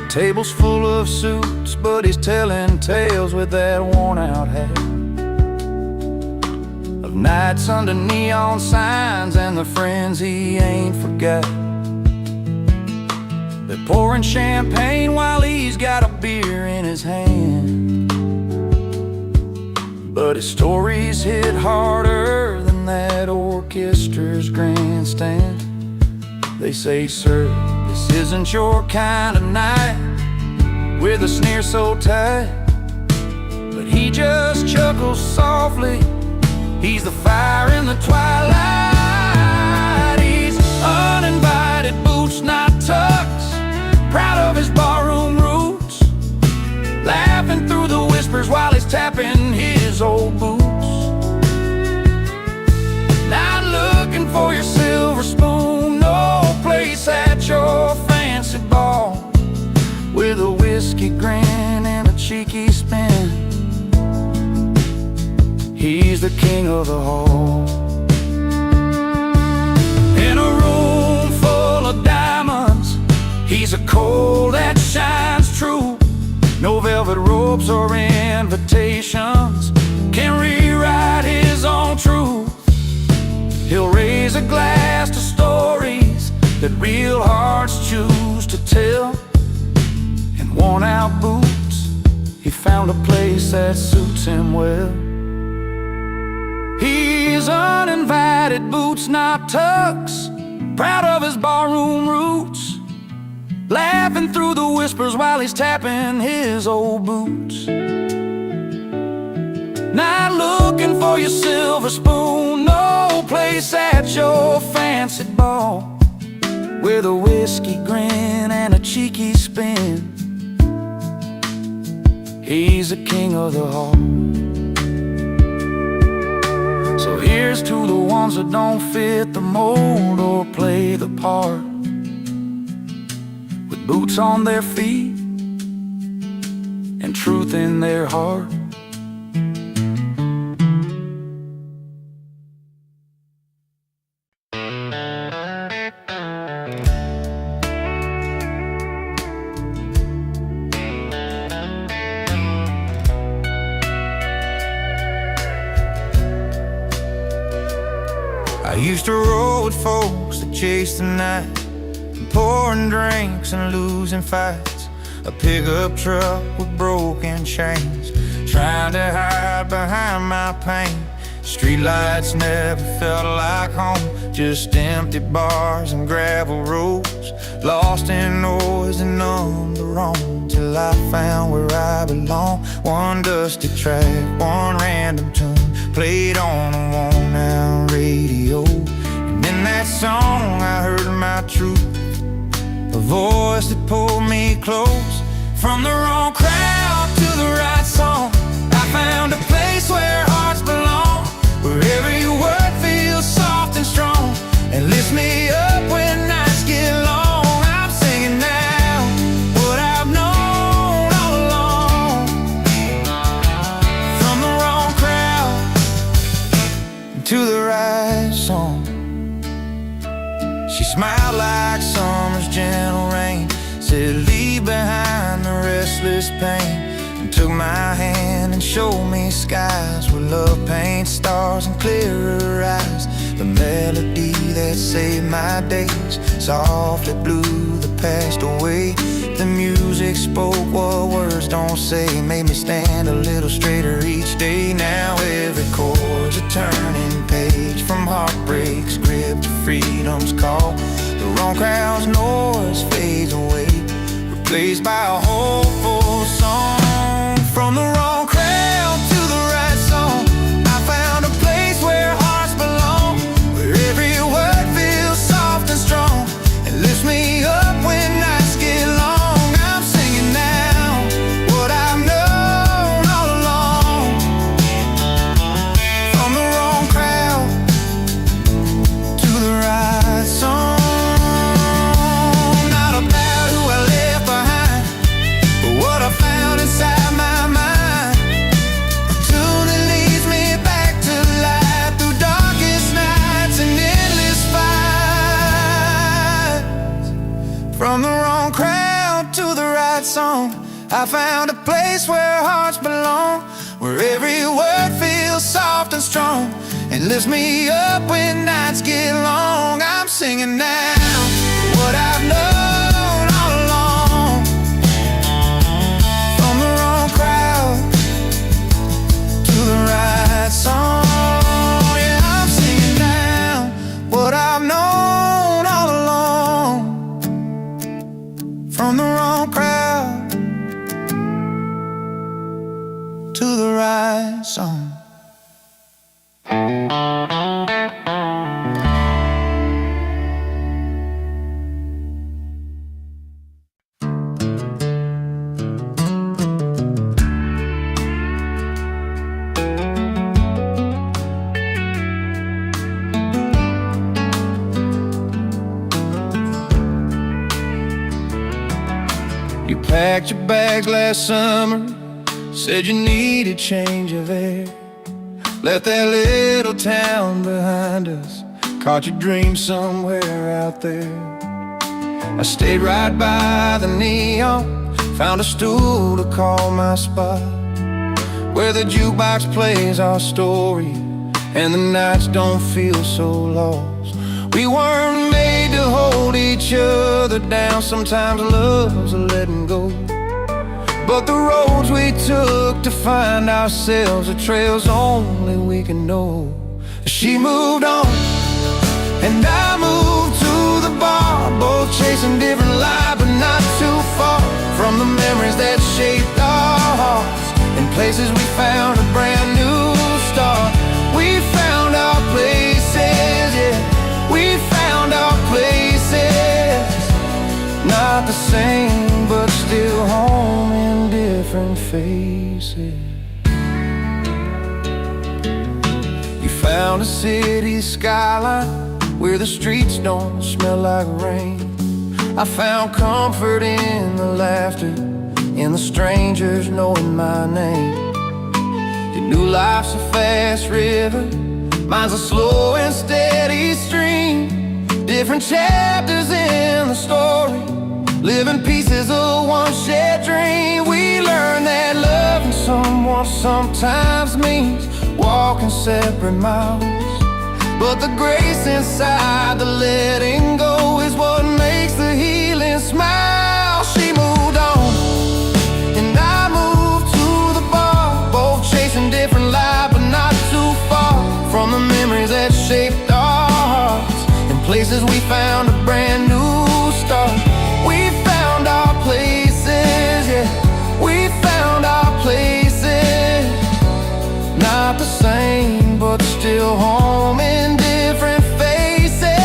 Tables full of suits, but he's telling tales with that worn-out hat, of nights under neon signs and the friends he ain't forgot. They're pouring champagne while he's got a beer in his hand, but his stories hit harder than that orchestra's grandstand. They say, sir, this isn't your kind of night, with a sneer so tight, but he just chuckles softly. He's the fire in the twilight. He's uninvited, boots not tucks, proud of his barroom roots, laughing through the whispers while he's tapping his old boots. Not looking for your silver spoon, no place at your fancy ball, with a whiskey grin and a cheeky spin. He's the king of the hall. In a room full of diamonds, he's a coal that shines true. No velvet ropes or invitations can rewrite his own truth. He'll raise a glass to stories that real hearts choose to tell. In worn-out boots, he found a place that suits him well. He's uninvited, boots not tucks, proud of his barroom roots, laughing through the whispers while he's tapping his old boots. Not looking for your silver spoon, no place at your fancy ball, with a whiskey grin and a cheeky spin. He's the king of the hall. So here's to the ones that don't fit the mold or play the part, with boots on their feet and truth in their heart. I used to roll with folks that chased the night, pouring drinks and losing fights. A pickup truck with broken chains, trying to hide behind my pain. Streetlights never felt like home, just empty bars and gravel roads, lost in noise and on the wrong, till I found where I belong. One dusty track, one random tune, played on a worn-out radio. And in that song I heard my truth, a voice that pulled me close. From the wrong crowd to the right song, I found a place where hearts belong, where every word feels soft and strong and lifts me up when nights get long. I'm singing now what I've known all along. From the wrong crowd to the right song. She smiled like summer's gentle rain, said leave behind the restless pain, and took my hand and showed me skies where love paints stars and clearer eyes. The melody that saved my days softly blew the past away. The music spoke what words don't say, made me stand a little straighter each day. Now every chord's a turning page, from heartbreak's grip to freedom's call. The wrong crowd's noise fades away, replaced by a hopeful song. From the wrong crowd to the right song, I found a place where hearts belong, where every word feels soft and strong and lifts me up when nights get long. I'm singing now what I've known all along. From the wrong crowd to the right song. Inside my mind, a tune that leads me back to life through darkest nights and endless fights. From the wrong crowd to the right song, I found a place where hearts belong, where every word feels soft and strong and lifts me up when nights get long. I'm singing now what I've known all along. The right song, yeah, I'm singing now what I've known all along. From the wrong crowd to the right song. You packed your bags last summer, said you needed change of air. Left that little town behind us, caught your dream somewhere out there. I stayed right by the neon, found a stool to call my spot, where the jukebox plays our story and the nights don't feel so lost. We weren't made to hold each other down, sometimes love's a letting go. But the roads we took to find ourselves are trails only we can know. She moved on and I moved to the bar, both chasing different lives but not too far from the memories that shaped our hearts, and places we found a brand new start. We found our places, yeah, we found our places, not the same but still home in different faces. You found a city skyline where the streets don't smell like rain. I found comfort in the laughter, in the strangers knowing my name. You knew life's a fast river, mine's a slow and steady stream. Different chapters in the story, living pieces of one shared dream. We learned that loving someone sometimes means walking separate miles, But the grace inside the letting go is what makes the healing smile. She moved on, and I moved to the bar, both chasing different lives, but not too far from the memories that shaped our hearts. In places we found a brand new start. We found our places, yeah, we found our places. Not the same, but still home in different faces.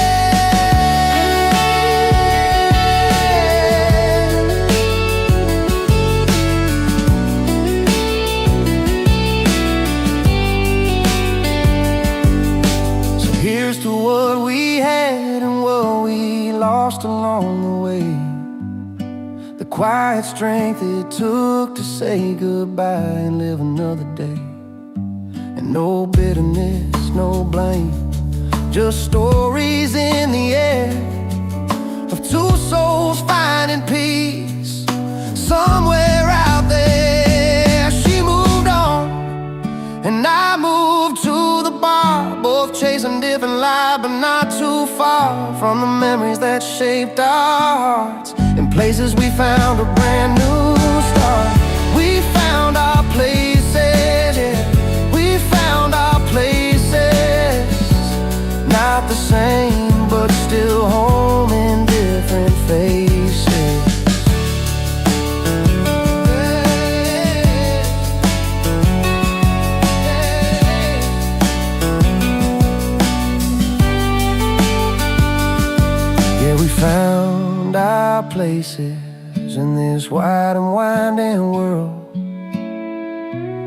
So here's to what we had and what we lost along the way. The quiet strength it took to say goodbye and live another day. And no bitterness, no blame, just stories in the air of two souls finding peace somewhere out there. She moved on, and I moved to the bar, both chasing different lives, but not too far from the memories that shaped our hearts. In places we found a brand new start. We found our places, yeah, we found our places. Not the same, but still home in different faces. Yeah, we found our places in this wide and winding world.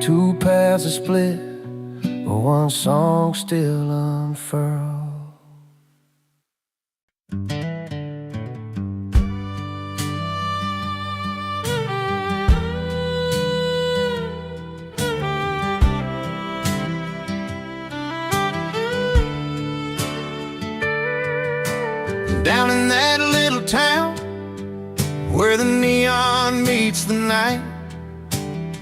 Two paths are split, but one song still unfurled. Down in that little town where the neon meets the night,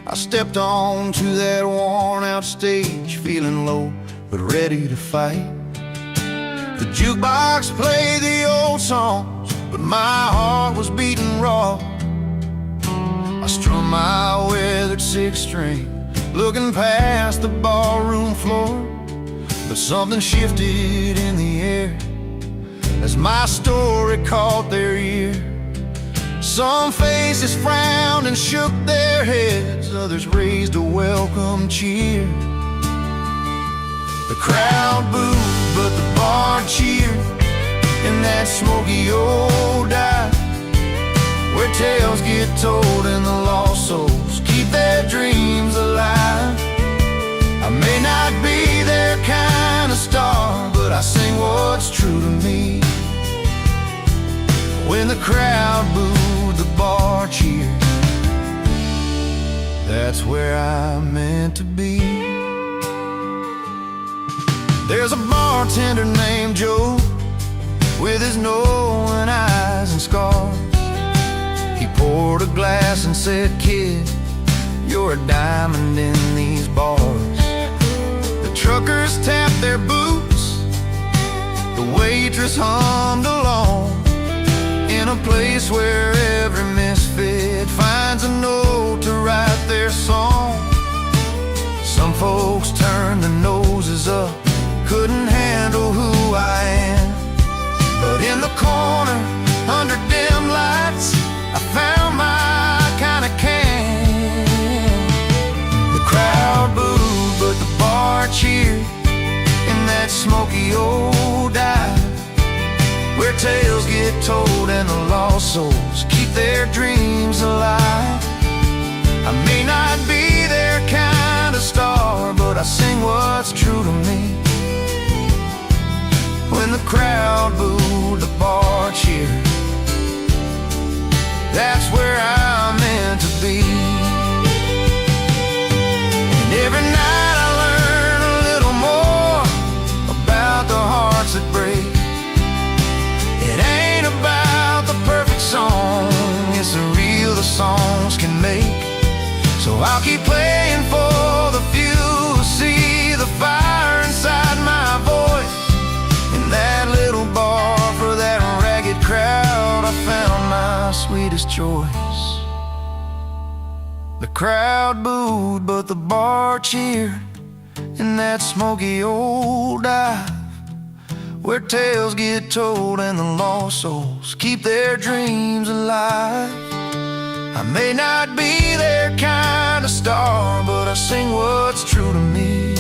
I stepped onto that worn-out stage, feeling low but ready to fight. The jukebox played the old songs, but my heart was beating raw. I strummed my weathered six-string, looking past the ballroom floor. But something shifted in the air as my story caught their ear. Some faces frowned and shook their heads, others raised a welcome cheer. The crowd booed, but the bar cheered in that smoky old dive, where tales get told and the lost souls keep their dreams alive. I may not be their kind of star, but I sing what's true to me. When the crowd booed, the bar cheered. That's where I'm meant to be. There's a bartender named Joe, with his knowing eyes and scars. He poured a glass and said, "Kid, you're a diamond in these bars." The truckers tapped their boots, the waitress hummed along, in a place where every misfit finds a note to write their song. Some folks turned their noses up, couldn't handle who I am. But in the corner, under dim lights, I found my kind of can. The crowd booed, but the bar cheered in that smoky old dive, where tales get told and the lost souls keep their dreams alive. I may not be their kind of star, but I sing what's true to me. When the crowd booed, the bar cheered. That's where I'm meant to be. And every night I learn a little more about the hearts that break. It ain't about the perfect song, it's the real the songs can make. So I'll keep playing for the few who see the fire inside my voice, found my sweetest choice. The crowd booed, but the bar cheered in that smoky old dive, where tales get told and the lost souls keep their dreams alive. I may not be their kind of star, but I sing what's true to me.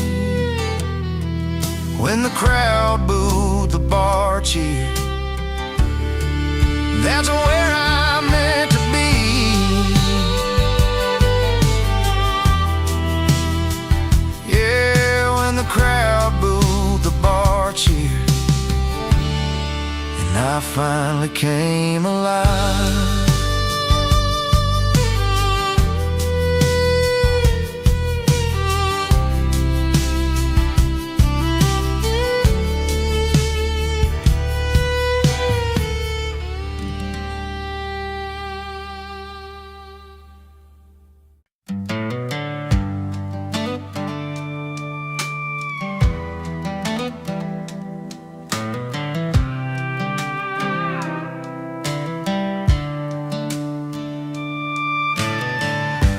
When the crowd booed, the bar cheered. That's where I'm meant to be. Yeah, when the crowd booed, the bar cheered, and I finally came alive.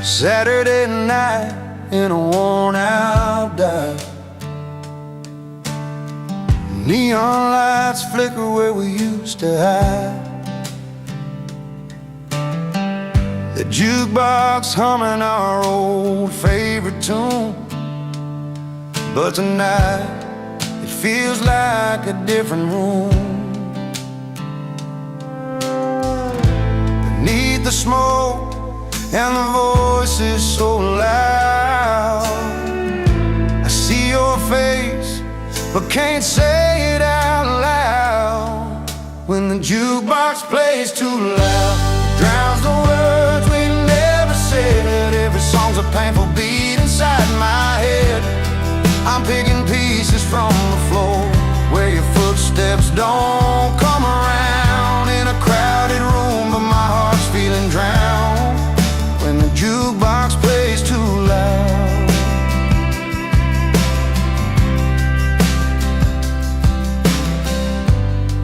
Saturday night in a worn-out dive, neon lights flicker where we used to hide. The jukebox humming our old favorite tune, but tonight it feels like a different room. Beneath the smoke and the voices so loud, I see your face but can't say it out loud. When the jukebox plays too loud, it drowns the words we never said. Every song's a painful beat inside my head. I'm picking pieces from the floor where your footsteps don't come around. In a crowded room, but my heart's feeling drowned. When the jukebox plays too loud,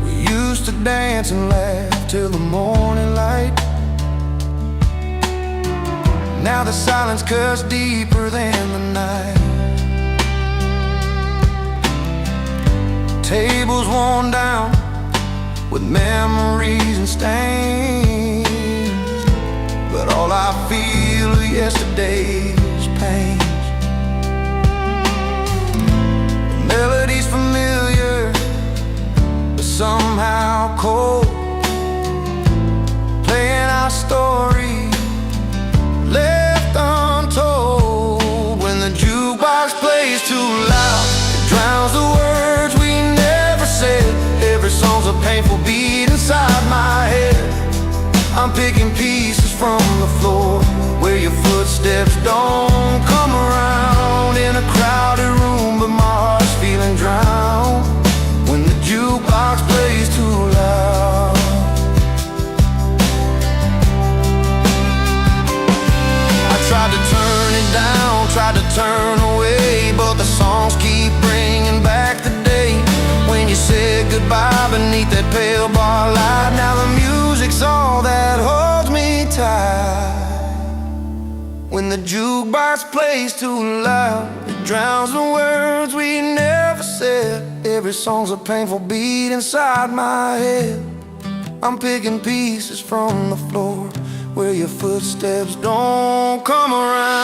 we used to dance and laugh till the morning light. Now the silence cuts deeper than the night. Tables worn down with memories and stains, but all I feel are yesterday's pains. Melodies familiar, but somehow cold, playing our story left untold. When the jukebox plays too loud, it drowns the words we never said. Every song's a painful beat inside my head. I'm picking pieces from the floor where your footsteps don't come around. In a crowded room, but my heart's feeling drowned. When the jukebox plays too loud, I tried to turn it down, tried to turn away, but the songs keep bringing back the day when you said goodbye beneath that pale bar light. Now the music's all that holds me tight. When the jukebox plays too loud, it drowns the words we never said. Every song's a painful beat inside my head. I'm picking pieces from the floor where your footsteps don't come around.